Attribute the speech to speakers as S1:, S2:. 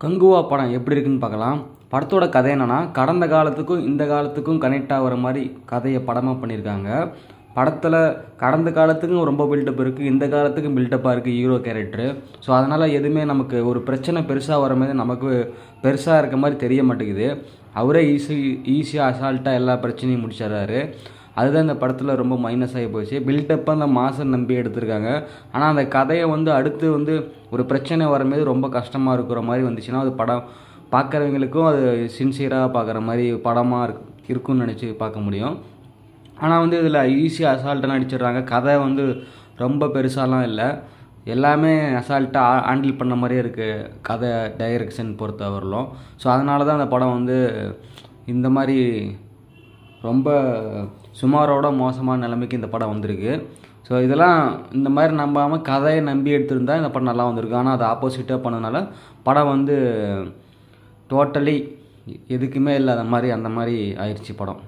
S1: கங்குவா படம் எப்படி இருக்குன்னு பார்க்கலாம். படத்தோட கதை என்னன்னா, கடந்த காலத்துக்கும் இந்த காலத்துக்கும் கனெக்ட் ஆகிற மாதிரி கதையை படமாக பண்ணியிருக்காங்க. படத்தில் கடந்த காலத்துக்கும் ரொம்ப பில்டப் இருக்குது, இந்த காலத்துக்கும் பில்டப்பாக இருக்குது ஹீரோ கேரக்டரு. ஸோ அதனால் எதுவுமே நமக்கு ஒரு பிரச்சனை பெருசாக வர மாதிரி நமக்கு பெருசாக இருக்க மாதிரி தெரிய மாட்டேங்குது. அவரே ஈஸியாக அசால்ட்டாக எல்லா பிரச்சனையும் முடிச்சிடறாரு. அதுதான் இந்த படத்தில் ரொம்ப மைனஸ் ஆகி போச்சு. பில்டப்பாக அந்த மாசம் நம்பி எடுத்திருக்காங்க. ஆனால் அந்த கதையை அடுத்து ஒரு பிரச்சனை வரமாரி ரொம்ப கஷ்டமாக இருக்கிற மாதிரி வந்துச்சுன்னா அது படம் பார்க்குறவங்களுக்கும் அது சின்சியராக பார்க்குற மாதிரி படமாக இருக்குன்னு நினச்சி பார்க்க முடியும். ஆனால் இதில் ஈஸியாக அசால்ட்டாக நடிச்சிடுறாங்க. கதை ரொம்ப பெருசாலாம் இல்லை, எல்லாமே அசால்ட்டாக ஹேண்டில் பண்ண மாதிரியே இருக்குது கதை டைரக்ஷன் பொறுத்தவரையிலும். ஸோ அதனால தான் அந்த படம் இந்த மாதிரி ரொம்ப சுமாரோட மோசமான நிலைமைக்கு இந்த படம் வந்திருக்கு. ஸோ இதெல்லாம் இந்த மாதிரி நம்பாமல் கதையை நம்பி எடுத்திருந்தா இந்த படம் நல்லா வந்திருக்கு. ஆனால் அது ஆப்போசிட்டாக பண்ணதுனால படம் டோட்டலி எதுக்குமே இல்லாத மாதிரி அந்த மாதிரி ஆயிடுச்சு படம்.